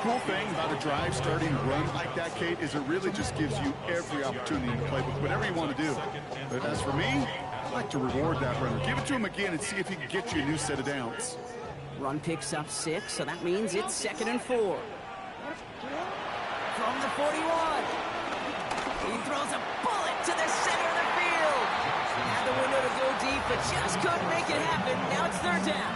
Cool thing about a drive starting to run like that, Kate, is it really just gives you every opportunity in the playbook, whatever you want to do. But as for me, I like to reward that runner. Give it to him again and see if he can get you a new set of downs. Run picks up 6, so that means it's 2nd and 4. From the 41. He throws a bullet to the center of the field. Had the window to go deep, but just couldn't make it happen. Now it's 3rd down.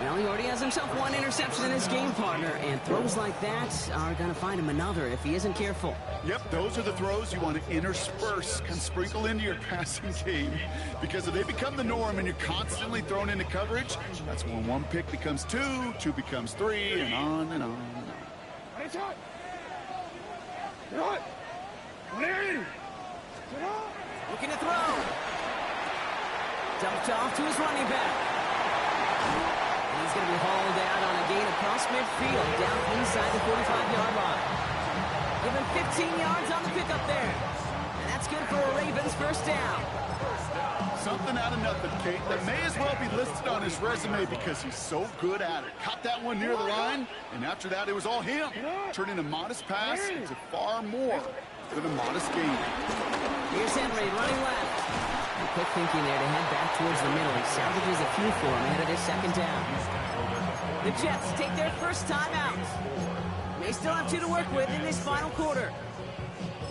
Well, he already has himself one interception in his game, partner, and throws like that are going to find him another if he isn't careful. Yep, those are the throws you want to intersperse, can sprinkle into your passing game, because if they become the norm and you're constantly thrown into coverage, that's when 1 pick becomes 2, 2 becomes 3, and on and on and on. Looking to throw. Dumped off to his running back. And he's going to be hauled out on a gain across midfield, down inside the 45-yard line. Give him 15 yards on the pickup there. And that's good for a Ravens 1st down. Something out of nothing, Kate, that may as well be listed on his resume because he's so good at it. Caught that one near the line, and after that, it was all him. Turning a modest pass into far more than a modest gain. Here's Henry running left. And quick thinking there to head back towards the middle. He salvages a few for him ahead of his 2nd down. The Jets take their 1st time out. They still have 2 to work with in this final quarter.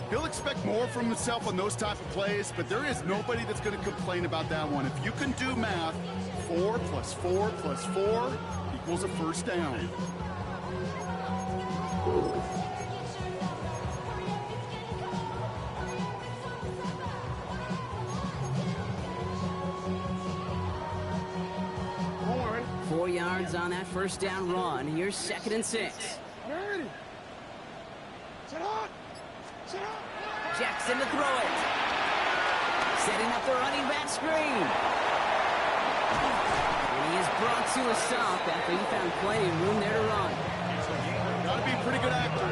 He'll expect more from himself on those type of plays, but there is nobody that's going to complain about that one. If you can do math, 4 + 4 + 4 equals a 1st down. Four yards on that 1st down run. Here's 2nd and 6. Jackson to throw it. Setting up the running back screen. And he is brought to a stop after he found plenty of room there to run. Gotta be a pretty good actor.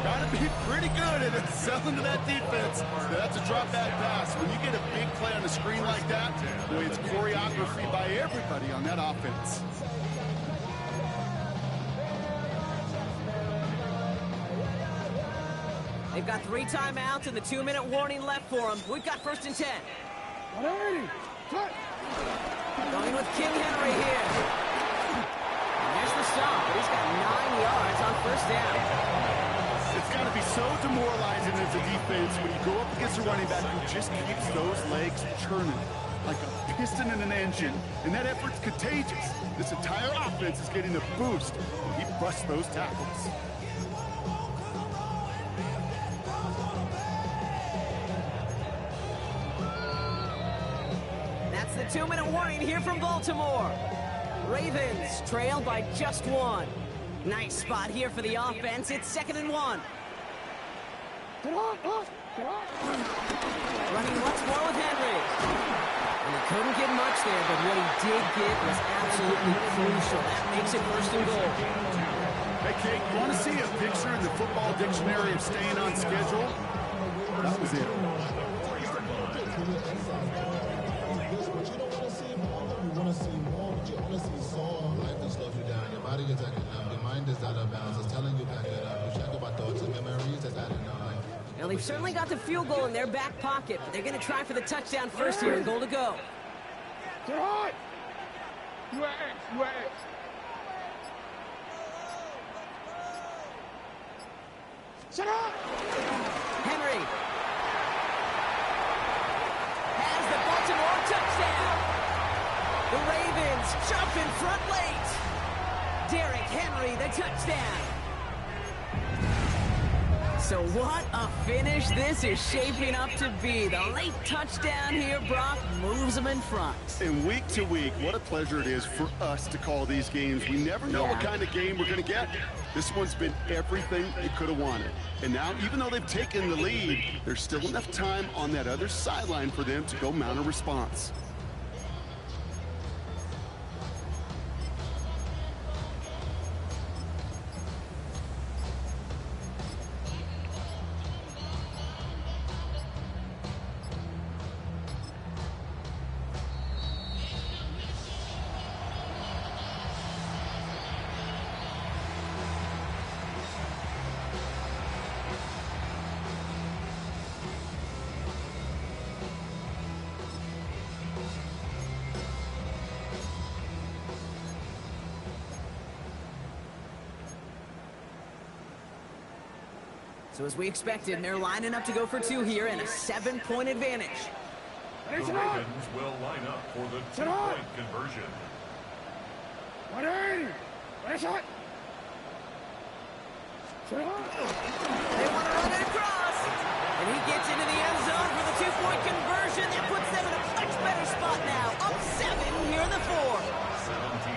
Gotta be pretty good at selling to that defense. That's a drop back pass. When you get a big play on the screen like that, boy, it's choreography by everybody on that offense. They've got 3 timeouts and the 2-minute warning left for them. We've got 1st and 10. Going with King Henry here. And there's the stop. He's got 9 yards on 1st down. It's got to be so demoralizing as a defense when you go up against a running back who just keeps those legs churning. like a piston in an engine, and that effort's contagious. This entire offense is getting a boost when he busts those tackles. That's the 2-minute warning here from Baltimore. Ravens trailed by just 1. Nice spot here for the offense. It's 2nd and 1. Running once more with Henry. And he couldn't get much there, but what he did get was absolutely crucial. That makes it 1st and goal. Hey, Kate, you want to see a picture in the football dictionary of staying on schedule? That was it. Now, they've certainly got the field goal in their back pocket, but they're going to try for the touchdown first here and goal to go. Get hard! You are X. You are X. Shut up! Henry has the Baltimore touchdown. The Ravens jump in front late. Derrick Henry, the touchdown. So what a finish this is shaping up to be. The late touchdown here, Brock, moves them in front. And week to week, what a pleasure it is for us to call these games. We never know what kind of game we're going to get. This one's been everything it could have wanted. And now, even though they've taken the lead, there's still enough time on that other sideline for them to go mount a response. So as we expected, they're lining up to go for 2 here and a 7-point advantage. The Ravens will line up for the 2-point conversion. 180! Nice shot! They want to run it across. And he gets into the end zone for the 2-point conversion. That puts them in a much better spot now. Up 7 here in the 4. 17.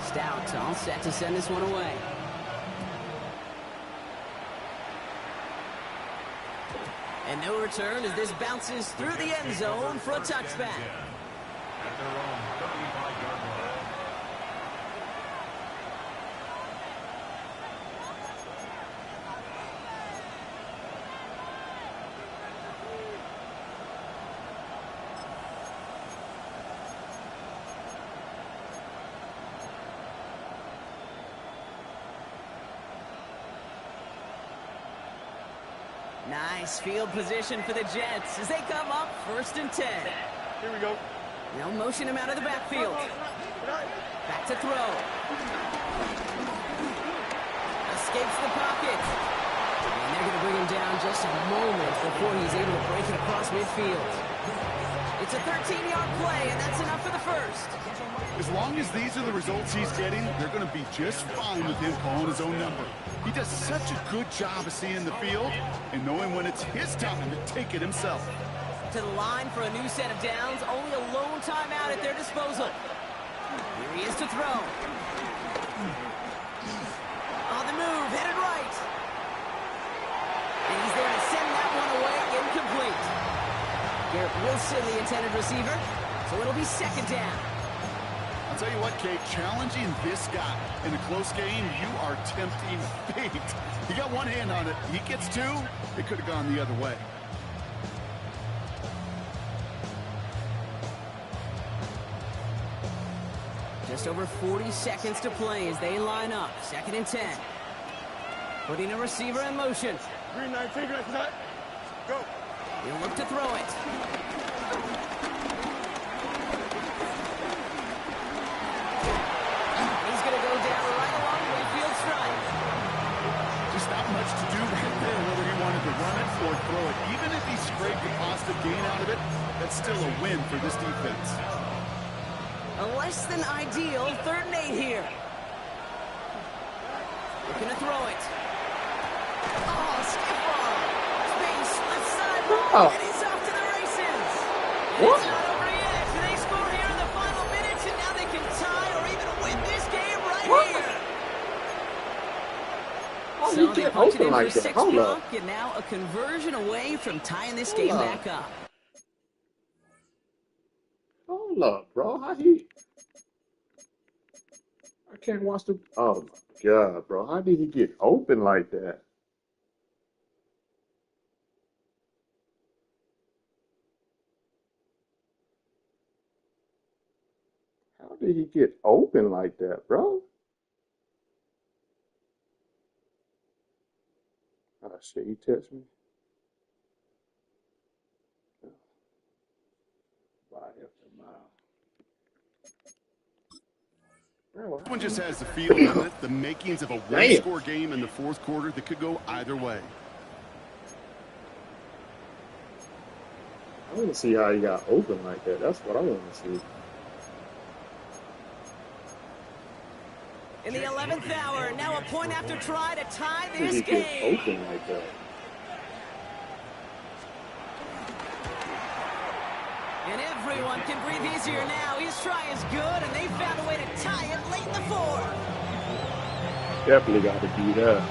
Stout all set to send this one away. And no return as this bounces through the end zone for a touchback. At their own 35-yard line. Nice field position for the Jets as they come up 1st and 10. Here we go. They'll motion him out of the backfield. Back to throw. Escapes the pocket. And they're going to bring him down just a moment before he's able to break it across midfield. It's a 13-yard play, and that's enough for the first. As long as these are the results he's getting, they're going to be just fine with him calling his own number. He does such a good job of seeing the field and knowing when it's his time to take it himself. To the line for a new set of downs, only a lone timeout at their disposal. Here he is to throw. On the move, headed right. And he's there to send that one away, incomplete. Garrett Wilson, the intended receiver, so it'll be 2nd down. I'll tell you what, Kate, challenging this guy in a close game, you are tempting fate. He got one hand on it. He gets 2. It could have gone the other way. Just over 40 seconds to play as they line up. 2nd and 10. Putting a receiver in motion. Green 19, go. He'll look to throw it. throw it. Even if he scraped a positive gain out of it, that's still a win for this defense. A less than ideal 3rd and 8 here. Looking to throw it. Oh, skip ball. Space left sideline, and he's off to the races. What? It's not over yet. They score here in the final minutes, and now they can tie or even win this game right here. Oh, So you they get punch it open in like for that. 6 Hold block, up. and now a conversion away from tying this game Hold up. back up. Hold up, bro. How he? I can't watch the. Oh my God, bro. How did he get open like that? How did he get open like that, bro? Oh shit, he texted me. Bye after mile. Bro, This one just has the feel of it, the makings of a damn. one-score game in the 4th quarter that could go either way. I want to see how he got open like that. That's what I want to see. In the 11th hour, now a point after try to tie How did this he get game. open like that? And everyone can breathe easier now. His try is good, and they found a way to tie it late in the 4th. Definitely got to do that.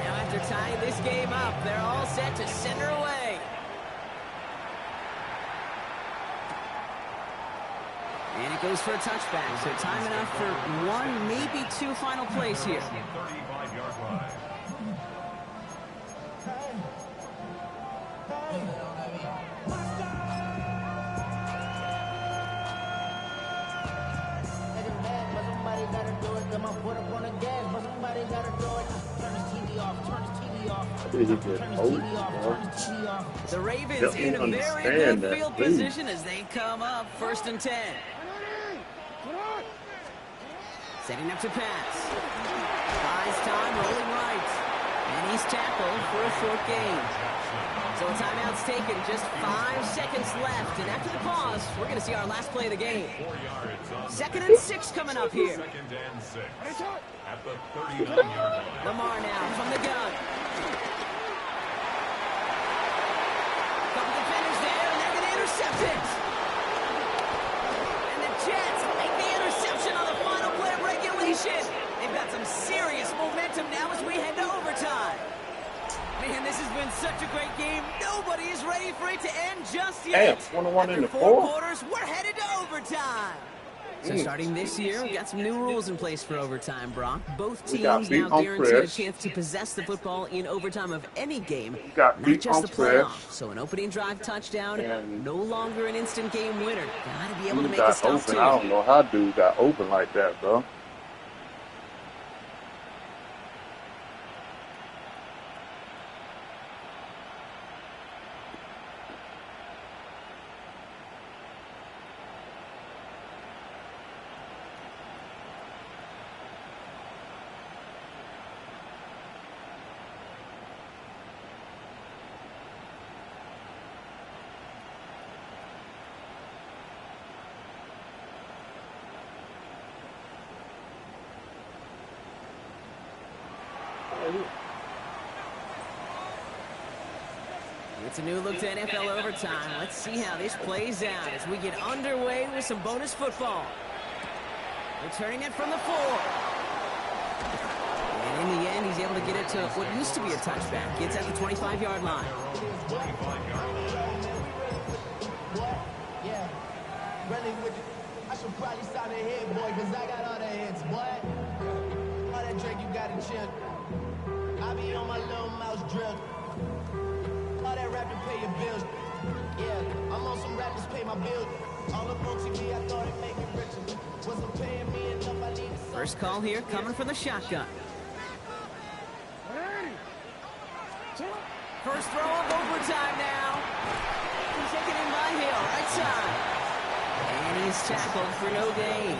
Now after tying this game up, they're all set to send her away. And it goes for a touchback, so time enough for 1, maybe 2 final plays here. 35-yard line. How did he get open, bro? The Ravens Help me in a very understand good that, field please. position as they come up 1st and 10. Setting up to pass. Buys time, rolling right. And he's tackled for a short gain. So a timeout's taken, just 5 seconds left. And after the pause, we're going to see our last play of the game. 2nd and 6 coming up here. 2nd and 6 at the 39-yard line. Lamar now from the gun. Couple defenders there, and they're going to intercept it. And the Jets make the interception on the final play of regulation. They've got some serious momentum now as we head to overtime. Man, this has been such a great game. Nobody is ready for it to end just yet. Damn, 21 in the After 4 4th. quarters, we're headed to overtime. So starting this year, we've got some new rules in place for overtime, Brock. Both We got teams beat now on guaranteed a press. chance to possess the football in overtime of any game, got not beat just on the press. playoffs. So an opening drive touchdown, And no longer an instant game winner. Got to be able to Dude make a got stop open. too. I don't know how dude got open like that, bro. It's a new look to NFL overtime. Let's see how this plays out as we get underway with some bonus football. Returning it from the 4. And in the end, he's able to get it to what used to be a touchback. It's at the 25-yard line. Yeah, really with you. I should probably stop the head, boy, because I got all the hits, boy. All that drink you got to chill. I be on my little mouse drill. All that rap to pay your bills. Yeah, I'm on some rappers pay my bills. All up on TV, I thought it make it richer. Wasn't paying me enough, I needed some. First call here coming from the shotgun. First throw of overtime now. Taken in by Hill, right side. And he's tackled for no gain.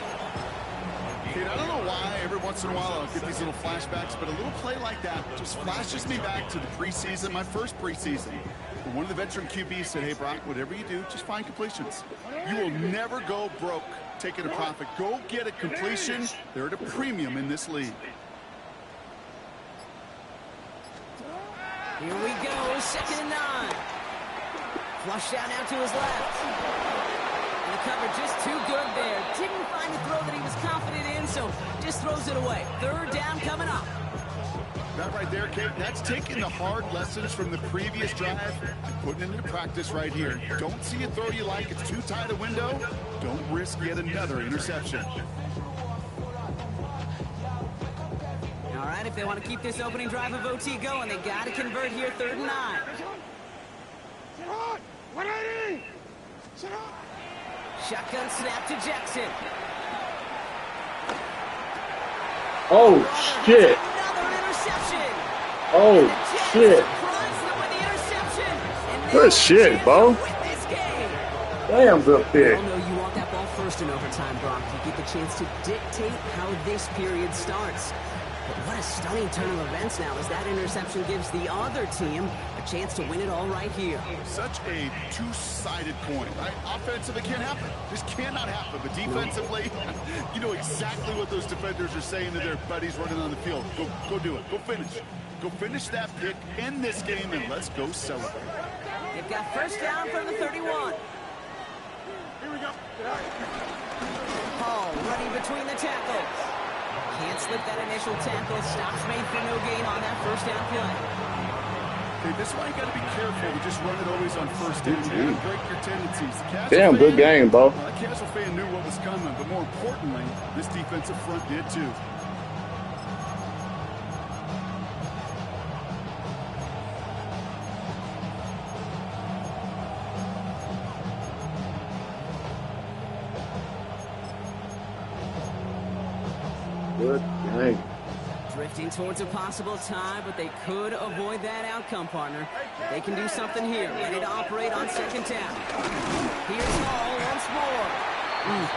Kate, I don't know why every once in a while I'll get these little flashbacks, but a little play like that just flashes me back to the preseason, my first preseason. And one of the veteran QBs said, hey, Brock, whatever you do, just find completions. You will never go broke taking a profit. Go get a completion. They're at a premium in this league. Here we go, 2nd and 9. Flush down out to his left. And the cover just too good there. Didn't find the throw that he was confident in, so just throws it away. 3rd down coming up. That right there, Kate, that's taking the hard lessons from the previous drive and putting it into practice right here. Don't see a throw you like, it's too tight a window. Don't risk yet another interception. All right, if they want to keep this opening drive of OT going, they got to convert here, 3rd and 9. Shotgun snap to Jackson. Oh, shit. Another interception. Oh, shit. Good shit, bro. Damn, good pick. I know you want that ball first in overtime, Brock. You get the chance to dictate how this period starts. But what a stunning turn of events now as that interception gives the other team a chance to win it all right here. Such a two-sided coin, right? Offensively, it can't happen. This cannot happen. But defensively, you know exactly what those defenders are saying to their buddies running on the field. Go do it. Go finish. Go finish that pick, end this game, and let's go celebrate. They've got 1st down from the 31. Here we go. Hall running between the tackles. Can't slip that initial tackle. Stops made for no gain on that 1st down play. Okay, this is why you got to be careful to just run it always on 1st down. You got to break your tendencies. Damn, good game, bro. The casual fan knew what was coming, but more importantly, this defensive front did too. Good game. Drifting towards a possible tie, but they could avoid that outcome, partner. They can do something here. Ready to operate on 2nd down. Here's Hall once more.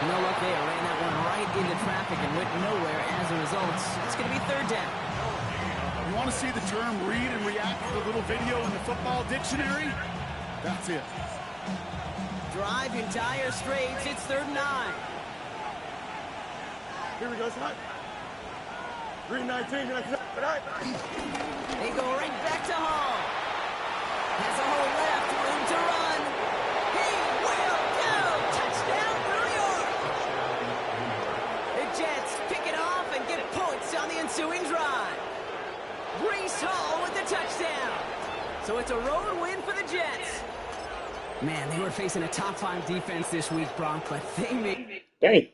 No luck there. Ran that one right into traffic and went nowhere as a result. It's going to be 3rd down. You want to see the term read and react to the little video in the football dictionary? That's it. Drive in dire straits. It's 3rd and 9. Here we go, son. 319. They go right back to Hall. Has a hole left, room to run. He will go. Touchdown, New York. The Jets pick it off and get points on the ensuing drive. Breece Hall with the touchdown. So it's a road win for the Jets. Man, they were facing a top 5 defense this week, Brock, but they made... Dang.